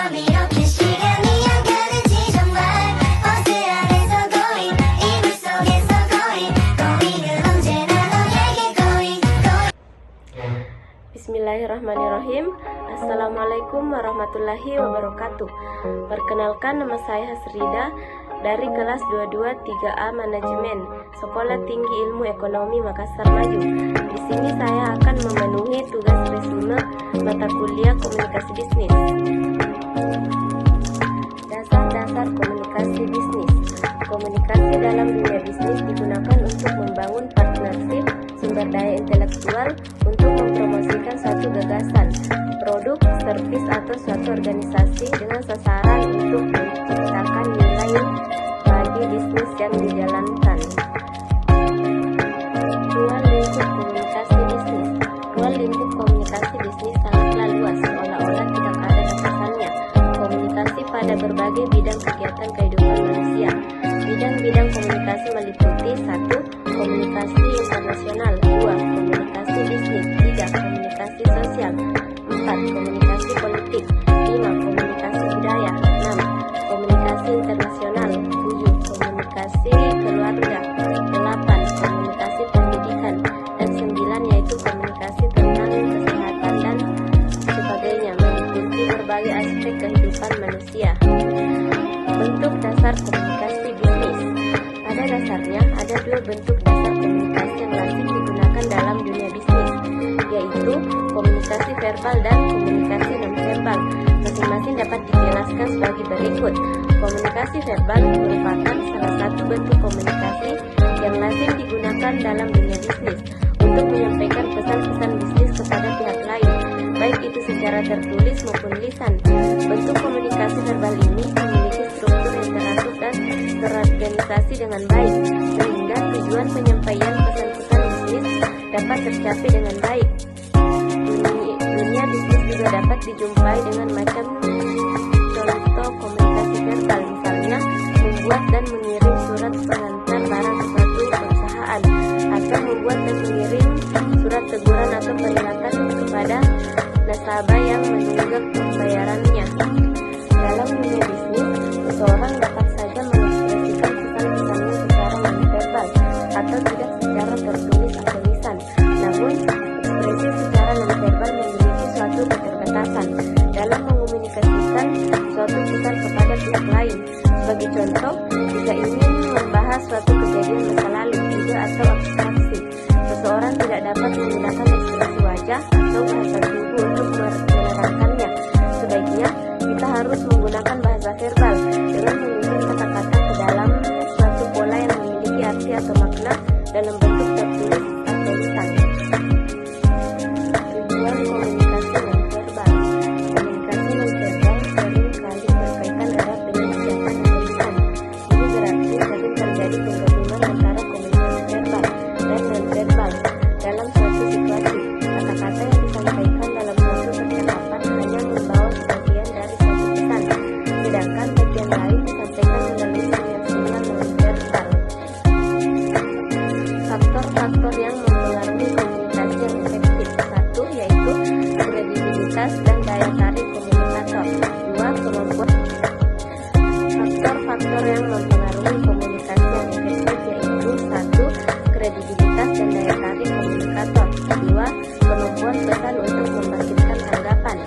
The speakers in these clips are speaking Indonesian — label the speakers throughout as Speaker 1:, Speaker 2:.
Speaker 1: 이렇게 시간이 안 가는지 정말 버스 안에서 going 이불 속에서 going going 언제나 너에게 going going.
Speaker 2: Bismillahirrahmanirrahim. Assalamualaikum warahmatullahi wabarakatuh. Perkenalkan, nama saya Hasrida dari kelas 22 3A Manajemen Sekolah Tinggi Ilmu Ekonomi Makassar Maju. Di sini saya akan memenuhi tugas resume mata kuliah Komunikasi Bisnis. Dasar-dasar komunikasi bisnis. Komunikasi dalam dunia bisnis digunakan untuk membangun partnership sumber daya intelektual untuk mempromosikan suatu gagasan, produk, servis atau suatu organisasi dengan sasaran untuk menciptakan nilai bagi bisnis yang dijalankan. Ruang lingkup komunikasi bisnis. Ruang lingkup komunikasi bisnis sangatlah luas, seolah-olah tidak ada batasannya. Komunikasi pada berbagai bidang kegiatan kehidupan manusia. Bidang-bidang komunikasi meliputi 1. Komunikasi internasional, 2. Komunikasi bisnis, 3. Komunikasi sosial, 4. Komunikasi politik, 5. Komunikasi budaya, 6. Komunikasi internasional, 7. Komunikasi keluarga, 8. Komunikasi pendidikan, dan 9 yaitu komunikasi tentang kesehatan dan sebagainya, meliputi berbagai aspek kehidupan manusia. Bentuk dasar komunikasi bisnis. Pada dasarnya ada dua bentuk dasar komunikasi yang lazim digunakan dalam dunia bisnis, yaitu komunikasi verbal dan komunikasi non-verbal. Masing-masing dapat dijelaskan sebagai berikut. Komunikasi verbal merupakan salah satu bentuk komunikasi yang lazim digunakan dalam dunia bisnis untuk menyampaikan pesan-pesan bisnis kepada pihak lain, baik itu secara tertulis maupun lisan. Bentuk komunikasi verbal ini memiliki struktur interaktif dan terorganisasi dengan baik, sehingga tujuan penyampaian pesan-pesan bisnis dapat tercapai dengan baik. Dunia bisnis juga dapat dijumpai dengan macam contoh komunikasi verbal, misalnya membuat dan mengirim surat pengantar barang ke suatu perusahaan, atau membuat dan mengirim surat teguran atau peringatan kepada nasabah yang menunggak pembayarannya. Dalam dunia bisnis, seseorang dapat saja mengekspresikan pesan-pesannya secara non-verbal atau tidak secara tertulis atau lisan. Namun, ekspresi secara non-verbal memiliki suatu keterbatasan dalam mengomunikasikan suatu pesan kepada pihak lain. Sebagai contoh, jika ingin membahas suatu kejadian masa lalu, ide atau abstraksi, seseorang tidak dapat menggunakan ekspresi wajah atau bahasa tubuh untuk menerangkannya. Sebaiknya, kita harus menggunakan bahasa verbal dengan menyusun kata-kata ke dalam suatu pola yang memiliki arti atau makna dalam bentuk tertulis atau lisan. Tujuan komunikasi non-verbal. Komunikasi non-verbal sering kali berkaitan erat dengan ucapan atau lisan. Ini berarti sering terjadi penggabungan antara komunikasi verbal dan non-verbal dalam suatu situasi. Kata-kata yang disampaikan dalam suatu percakapan hanya membawa sebagian dari suatu pesan, sedangkan bagian lain disampaikan melalui sinyal-sinyal non-verbal. Faktor-faktor yang mempengaruhi komunikasi yang efektif. 1. Yaitu kredibilitas dan daya tarik komunikator. 2. Kemampuan. Faktor-faktor yang mempengaruhi komunikasi yang efektif yaitu 1. Kredibilitas dan daya tarik komunikator. 2. Kemampuan pesan untuk membangkitkan anggapan.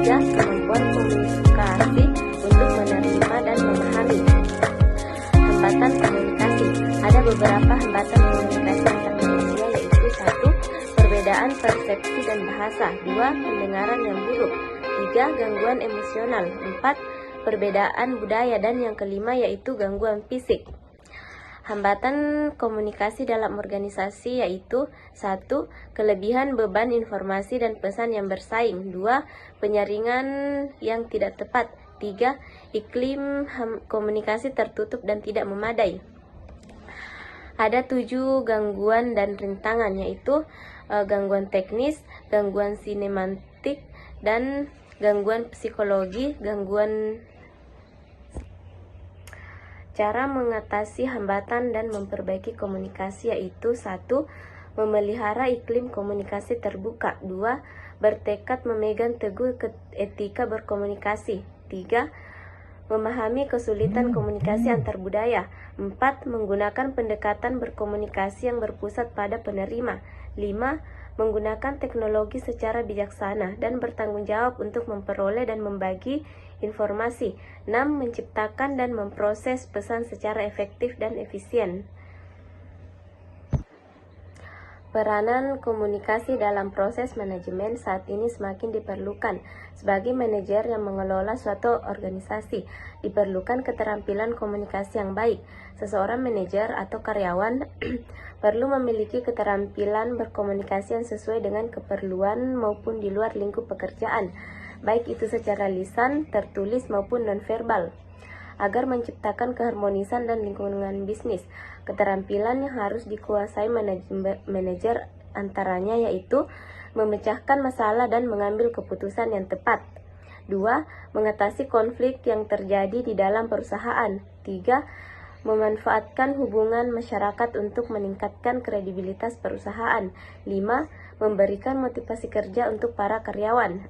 Speaker 2: 3. Kemampuan komunikasi untuk menerima dan memahami. Hambatan komunikasi. Ada beberapa hambatan komunikasi antar manusia yaitu 1. Perbedaan persepsi dan bahasa. 2. Pendengaran yang buruk. 3. Gangguan emosional. 4. Perbedaan budaya. Dan yang kelima yaitu gangguan fisik. Hambatan komunikasi dalam organisasi yaitu 1. Kelebihan beban informasi dan pesan yang bersaing. 2. Penyaringan yang tidak tepat. 3. Iklim komunikasi tertutup dan tidak memadai. Ada 7 gangguan dan rintangan yaitu gangguan teknis, gangguan sinematik, dan gangguan psikologi. Cara mengatasi hambatan dan memperbaiki komunikasi yaitu 1. Memelihara iklim komunikasi terbuka. 2. bertekad memegang teguh etika berkomunikasi. 3. Memahami kesulitan komunikasi antar budaya. 4. Menggunakan pendekatan berkomunikasi yang berpusat pada penerima. 5. Menggunakan teknologi secara bijaksana dan bertanggung jawab untuk memperoleh dan membagi informasi. 6. Menciptakan dan memproses pesan secara efektif dan efisien. Peranan komunikasi dalam proses manajemen saat ini semakin diperlukan. Sebagai manajer yang mengelola suatu organisasi, diperlukan keterampilan komunikasi yang baik. Seseorang manajer atau karyawan perlu memiliki keterampilan berkomunikasi yang sesuai dengan keperluan maupun di luar lingkup pekerjaan, baik itu secara lisan, tertulis maupun nonverbal, agar menciptakan keharmonisan dan lingkungan bisnis. Keterampilan yang harus dikuasai manajer antaranya yaitu memecahkan masalah dan mengambil keputusan yang tepat. 2. Mengatasi konflik yang terjadi di dalam perusahaan. 3. Memanfaatkan hubungan masyarakat untuk meningkatkan kredibilitas perusahaan. 5. Memberikan motivasi kerja untuk para karyawan.